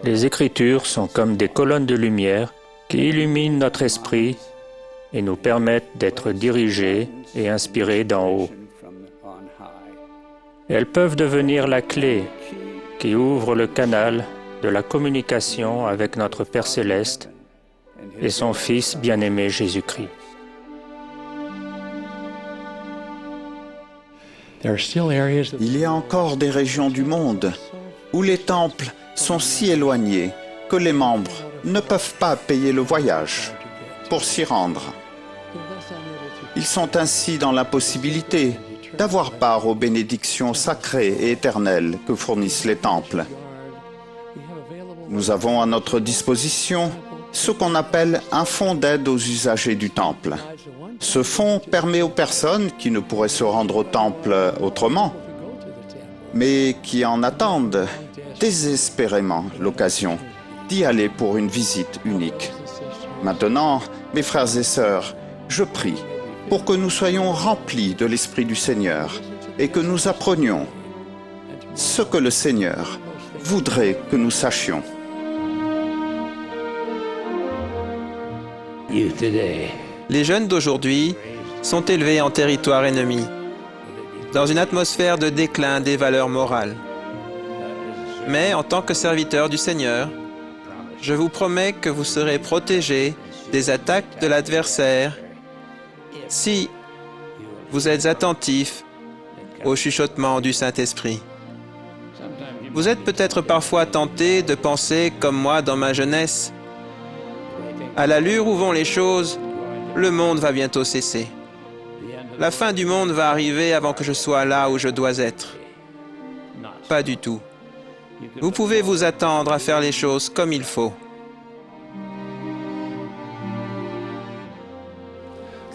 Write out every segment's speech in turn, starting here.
Les Écritures sont comme des colonnes de lumière qui illuminent notre esprit et nous permettent d'être dirigés et inspirés d'en haut. Elles peuvent devenir la clé qui ouvre le canal de la communication avec notre Père céleste et son Fils bien-aimé Jésus-Christ. Il y a encore des régions du monde où les temples sont si éloignés que les membres ne peuvent pas payer le voyage pour s'y rendre. Ils sont ainsi dans l'impossibilité d'avoir part aux bénédictions sacrées et éternelles que fournissent les temples. Nous avons à notre disposition ce qu'on appelle un fonds d'aide aux usagers du temple. Ce fonds permet aux personnes qui ne pourraient se rendre au temple autrement, mais qui en attendent désespérément l'occasion d'y aller pour une visite unique. Maintenant, mes frères et sœurs, je prie pour que nous soyons remplis de l'Esprit du Seigneur et que nous apprenions ce que le Seigneur voudrait que nous sachions. Les jeunes d'aujourd'hui sont élevés en territoire ennemi, dans une atmosphère de déclin des valeurs morales. Mais en tant que serviteur du Seigneur, je vous promets que vous serez protégés des attaques de l'adversaire si vous êtes attentifs au chuchotement du Saint-Esprit. Vous êtes peut-être parfois tentés de penser comme moi dans ma jeunesse. À l'allure où vont les choses, le monde va bientôt cesser. La fin du monde va arriver avant que je sois là où je dois être. Pas du tout. Vous pouvez vous attendre à faire les choses comme il faut.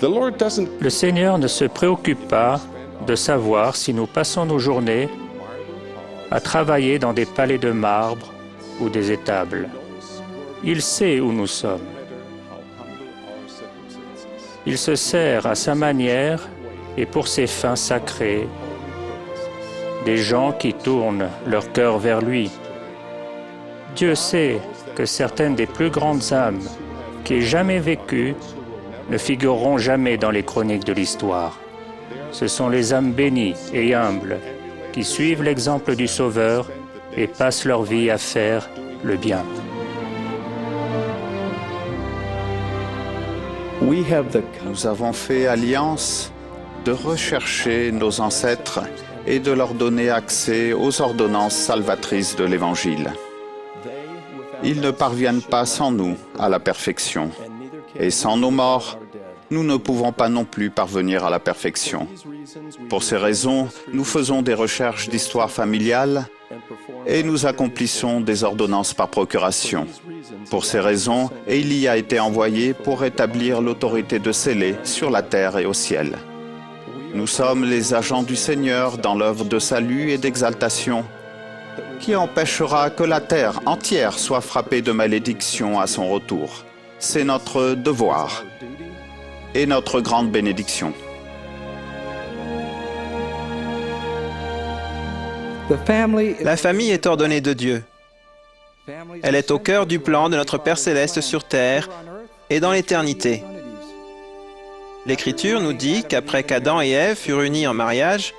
Le Seigneur ne se préoccupe pas de savoir si nous passons nos journées à travailler dans des palais de marbre ou des étables. Il sait où nous sommes. Il se sert à sa manière et pour ses fins sacrées des gens qui tournent leur cœur vers lui. Dieu sait que certaines des plus grandes âmes qui aient jamais vécu ne figureront jamais dans les chroniques de l'histoire. Ce sont les âmes bénies et humbles qui suivent l'exemple du Sauveur et passent leur vie à faire le bien. Nous avons fait alliance de rechercher nos ancêtres et de leur donner accès aux ordonnances salvatrices de l'Évangile. Ils ne parviennent pas sans nous à la perfection. Et sans nos morts, nous ne pouvons pas non plus parvenir à la perfection. Pour ces raisons, nous faisons des recherches d'histoire familiale et nous accomplissons des ordonnances par procuration. Pour ces raisons, Élie a été envoyé pour rétablir l'autorité de scellé sur la terre et au ciel. Nous sommes les agents du Seigneur dans l'œuvre de salut et d'exaltation qui empêchera que la terre entière soit frappée de malédiction à son retour. C'est notre devoir et notre grande bénédiction. La famille est ordonnée de Dieu. Elle est au cœur du plan de notre Père céleste sur terre et dans l'éternité. L'Écriture nous dit qu'après qu'Adam et Ève furent unis en mariage,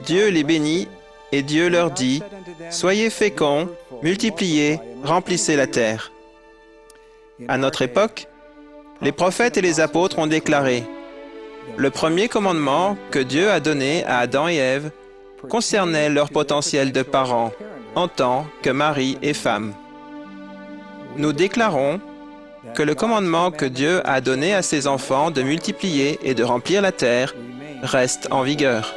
Dieu les bénit et Dieu leur dit « Soyez féconds, multipliez, remplissez la terre ». À notre époque, les prophètes et les apôtres ont déclaré « Le premier commandement que Dieu a donné à Adam et Ève concernait leur potentiel de parents en tant que mari et femme. » Nous déclarons que le commandement que Dieu a donné à ses enfants de multiplier et de remplir la terre reste en vigueur.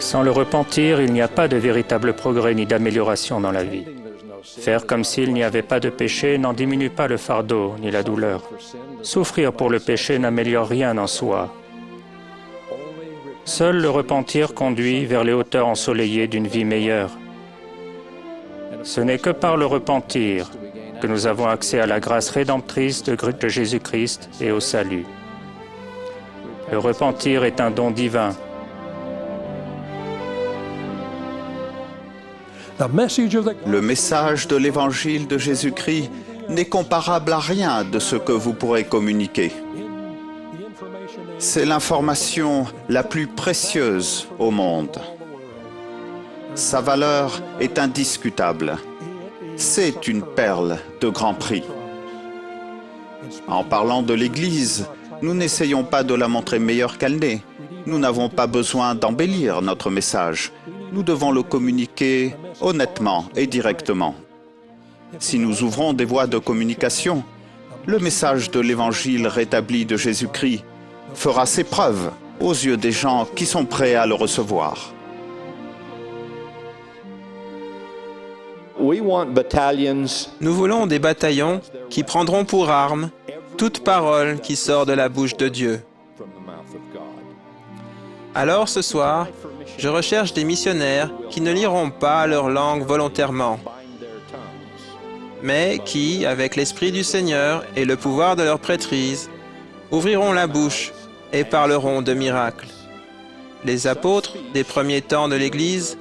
Sans le repentir, il n'y a pas de véritable progrès ni d'amélioration dans la vie. Faire comme s'il n'y avait pas de péché n'en diminue pas le fardeau ni la douleur. Souffrir pour le péché n'améliore rien en soi. Seul le repentir conduit vers les hauteurs ensoleillées d'une vie meilleure. Ce n'est que par le repentir que nous avons accès à la grâce rédemptrice de Jésus-Christ et au salut. Le repentir est un don divin. Le message de l'Évangile de Jésus-Christ n'est comparable à rien de ce que vous pourrez communiquer. C'est l'information la plus précieuse au monde. Sa valeur est indiscutable. C'est une perle de grand prix. En parlant de l'Église, nous n'essayons pas de la montrer meilleure qu'elle n'est. Nous n'avons pas besoin d'embellir notre message. Nous devons le communiquer honnêtement et directement. Si nous ouvrons des voies de communication, le message de l'Évangile rétabli de Jésus-Christ fera ses preuves aux yeux des gens qui sont prêts à le recevoir. Nous voulons des bataillons qui prendront pour arme toute parole qui sort de la bouche de Dieu. Alors ce soir, je recherche des missionnaires qui ne liront pas leur langue volontairement, mais qui, avec l'Esprit du Seigneur et le pouvoir de leur prêtrise, ouvriront la bouche et parleront de miracles. Les apôtres des premiers temps de l'Église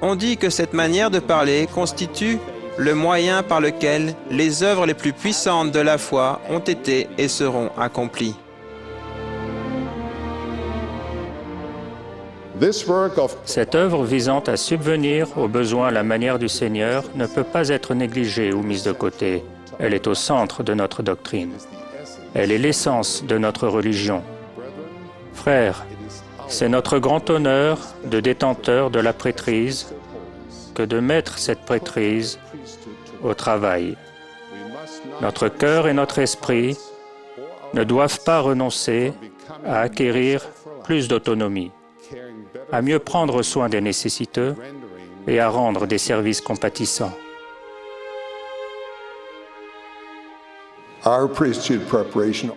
ont dit que cette manière de parler constitue le moyen par lequel les œuvres les plus puissantes de la foi ont été et seront accomplies. Cette œuvre visant à subvenir aux besoins à la manière du Seigneur ne peut pas être négligée ou mise de côté. Elle est au centre de notre doctrine. Elle est l'essence de notre religion. Frères, c'est notre grand honneur de détenteur de la prêtrise que de mettre cette prêtrise au travail. Notre cœur et notre esprit ne doivent pas renoncer à acquérir plus d'autonomie, à mieux prendre soin des nécessiteux et à rendre des services compatissants.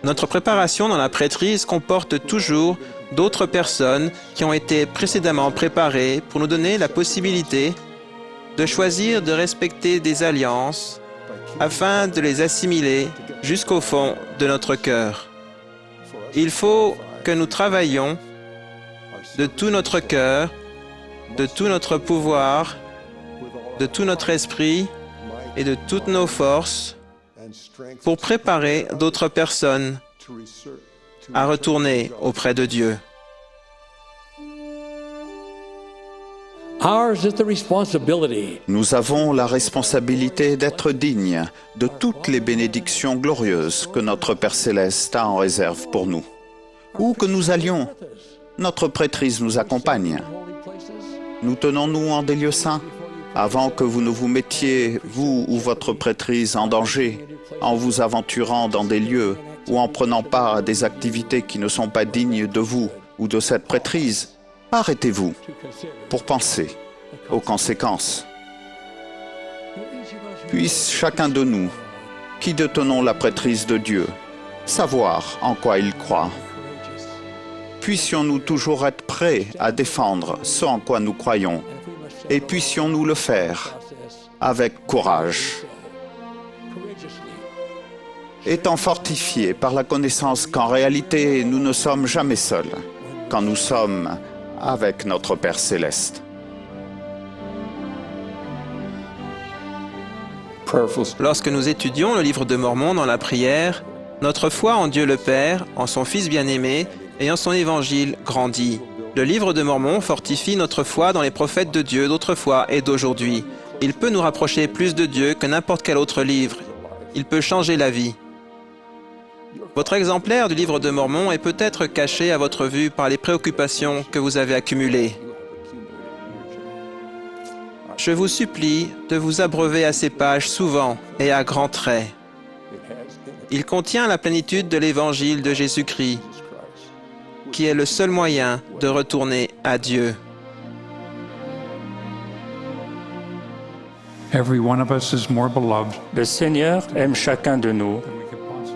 Notre préparation dans la prêtrise comporte toujours d'autres personnes qui ont été précédemment préparées pour nous donner la possibilité de choisir de respecter des alliances afin de les assimiler jusqu'au fond de notre cœur. Il faut que nous travaillions de tout notre cœur, de tout notre pouvoir, de tout notre esprit et de toutes nos forces pour préparer d'autres personnes à retourner auprès de Dieu. Nous avons la responsabilité d'être dignes de toutes les bénédictions glorieuses que notre Père Céleste a en réserve pour nous. Où que nous allions, notre prêtrise nous accompagne. Nous tenons-nous en des lieux saints avant que vous ne vous mettiez, vous ou votre prêtrise, en danger en vous aventurant dans des lieux ou en prenant part à des activités qui ne sont pas dignes de vous ou de cette prêtrise. Arrêtez-vous pour penser aux conséquences. Puisse chacun de nous, qui détenons la prêtrise de Dieu, savoir en quoi il croit. Puissions-nous toujours être prêts à défendre ce en quoi nous croyons, et puissions-nous le faire avec courage. Étant fortifiés par la connaissance qu'en réalité nous ne sommes jamais seuls, quand nous sommes avec notre Père Céleste. Lorsque nous étudions le livre de Mormon dans la prière, notre foi en Dieu le Père, en son Fils bien-aimé et en son Évangile grandit. Le livre de Mormon fortifie notre foi dans les prophètes de Dieu d'autrefois et d'aujourd'hui. Il peut nous rapprocher plus de Dieu que n'importe quel autre livre. Il peut changer la vie. Votre exemplaire du livre de Mormon est peut-être caché à votre vue par les préoccupations que vous avez accumulées. Je vous supplie de vous abreuver à ces pages souvent et à grands traits. Il contient la plénitude de l'Évangile de Jésus-Christ, qui est le seul moyen de retourner à Dieu. Le Seigneur aime chacun de nous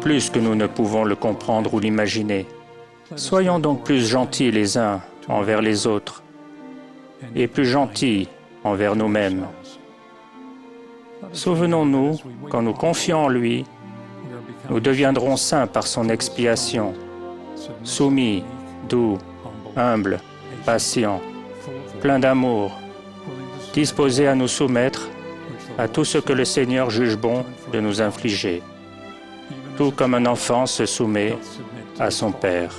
plus que nous ne pouvons le comprendre ou l'imaginer. Soyons donc plus gentils les uns envers les autres et plus gentils envers nous-mêmes. Souvenons-nous, quand nous confions en lui, nous deviendrons saints par son expiation, soumis, doux, humbles, patients, pleins d'amour, disposés à nous soumettre à tout ce que le Seigneur juge bon de nous infliger, tout comme un enfant se soumet à son Père.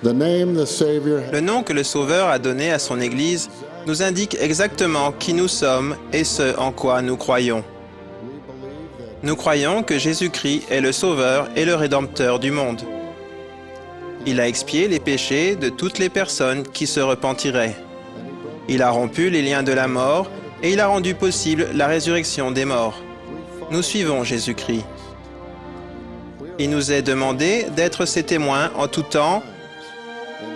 Le nom que le Sauveur a donné à son Église nous indique exactement qui nous sommes et ce en quoi nous croyons. Nous croyons que Jésus-Christ est le Sauveur et le Rédempteur du monde. Il a expié les péchés de toutes les personnes qui se repentiraient. Il a rompu les liens de la mort et il a rendu possible la résurrection des morts. Nous suivons Jésus-Christ. Il nous est demandé d'être ses témoins en tout temps,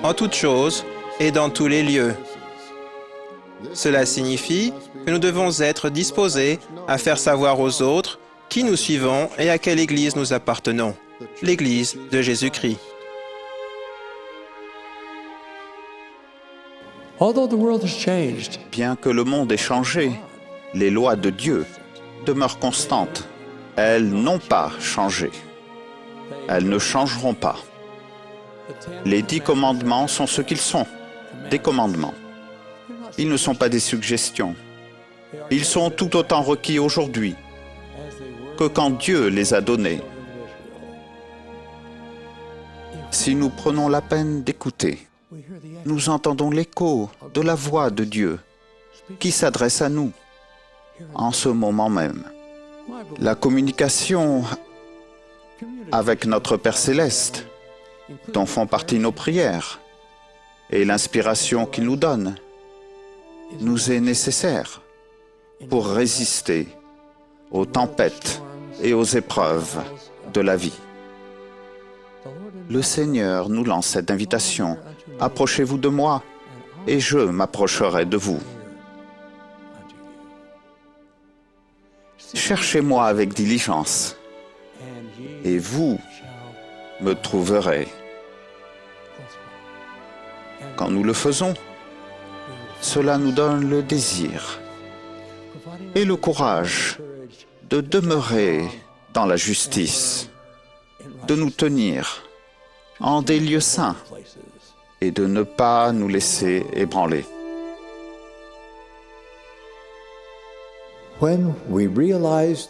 en toutes choses et dans tous les lieux. Cela signifie que nous devons être disposés à faire savoir aux autres qui nous suivons et à quelle Église nous appartenons, l'Église de Jésus-Christ. Bien que le monde ait changé, les lois de Dieu demeurent constantes. Elles n'ont pas changé. Elles ne changeront pas. Les 10 commandements sont ce qu'ils sont, des commandements. Ils ne sont pas des suggestions. Ils sont tout autant requis aujourd'hui que quand Dieu les a donnés. Si nous prenons la peine d'écouter, nous entendons l'écho de la voix de Dieu qui s'adresse à nous en ce moment même. La communication avec notre Père Céleste, dont font partie nos prières, et l'inspiration qu'il nous donne, nous est nécessaire pour résister aux tempêtes et aux épreuves de la vie. Le Seigneur nous lance cette invitation. Approchez-vous de moi, et je m'approcherai de vous. Cherchez-moi avec diligence, et vous me trouverez. Quand nous le faisons, cela nous donne le désir et le courage de demeurer dans la justice, de nous tenir en des lieux saints et de ne pas nous laisser ébranler.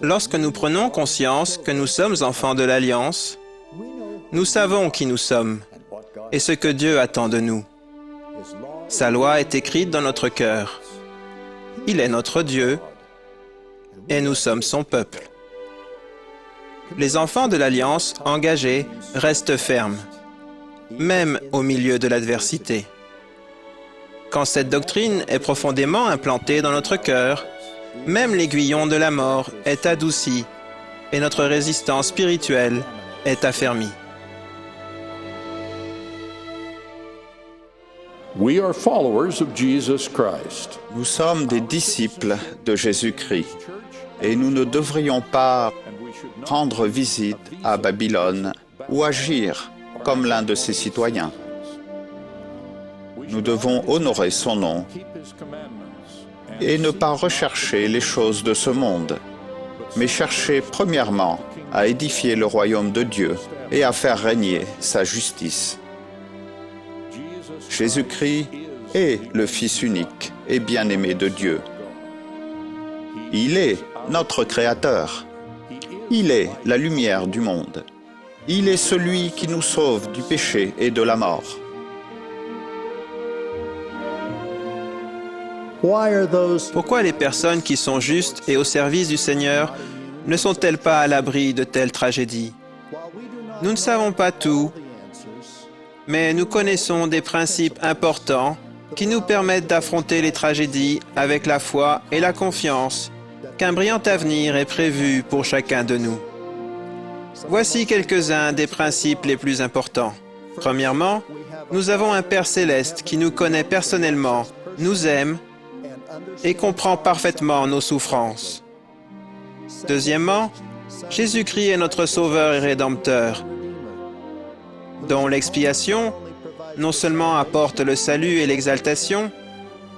Lorsque nous prenons conscience que nous sommes enfants de l'Alliance, nous savons qui nous sommes et ce que Dieu attend de nous. Sa loi est écrite dans notre cœur. Il est notre Dieu et nous sommes son peuple. Les enfants de l'Alliance engagés restent fermes, même au milieu de l'adversité. Quand cette doctrine est profondément implantée dans notre cœur, même l'aiguillon de la mort est adouci et notre résistance spirituelle est affermie. We are followers of Jesus Christ. Nous sommes des disciples de Jésus-Christ et nous ne devrions pas rendre visite à Babylone ou agir comme l'un de ses citoyens. Nous devons honorer son nom et ne pas rechercher les choses de ce monde, mais chercher premièrement à édifier le royaume de Dieu et à faire régner sa justice. Jésus-Christ est le Fils unique et bien-aimé de Dieu. Il est notre Créateur. Il est la lumière du monde. Il est celui qui nous sauve du péché et de la mort. Pourquoi les personnes qui sont justes et au service du Seigneur ne sont-elles pas à l'abri de telles tragédies? Nous ne savons pas tout, mais nous connaissons des principes importants qui nous permettent d'affronter les tragédies avec la foi et la confiance qu'un brillant avenir est prévu pour chacun de nous. Voici quelques-uns des principes les plus importants. Premièrement, nous avons un Père céleste qui nous connaît personnellement, nous aime et comprend parfaitement nos souffrances. Deuxièmement, Jésus-Christ est notre Sauveur et Rédempteur, dont l'expiation non seulement apporte le salut et l'exaltation,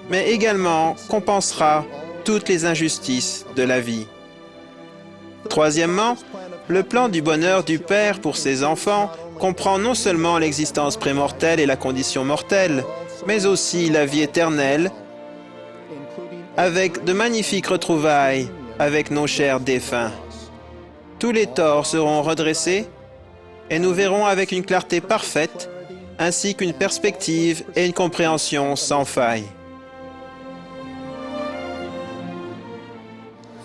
mais également compensera toutes les injustices de la vie. Troisièmement, le plan du bonheur du Père pour ses enfants comprend non seulement l'existence prémortelle et la condition mortelle, mais aussi la vie éternelle, avec de magnifiques retrouvailles avec nos chers défunts. Tous les torts seront redressés et nous verrons avec une clarté parfaite, ainsi qu'une perspective et une compréhension sans faille.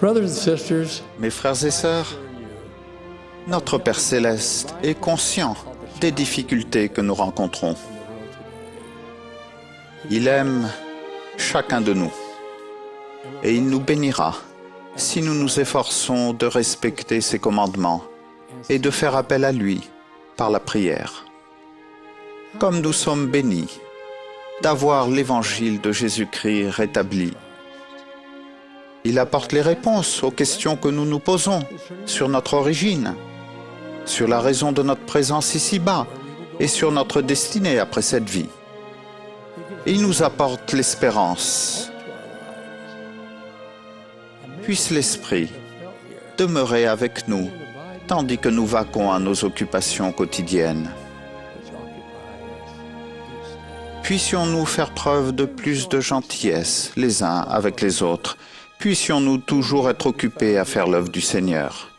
Brothers and sisters, Mes frères et sœurs, notre Père céleste est conscient des difficultés que nous rencontrons. Il aime chacun de nous et il nous bénira si nous nous efforçons de respecter ses commandements et de faire appel à lui par la prière. Comme nous sommes bénis d'avoir l'évangile de Jésus-Christ rétabli, il apporte les réponses aux questions que nous nous posons sur notre origine, sur la raison de notre présence ici-bas et sur notre destinée après cette vie. Il nous apporte l'espérance. Puisse l'Esprit demeurer avec nous tandis que nous vaquons à nos occupations quotidiennes. Puissions-nous faire preuve de plus de gentillesse les uns avec les autres. Puissions-nous toujours être occupés à faire l'œuvre du Seigneur.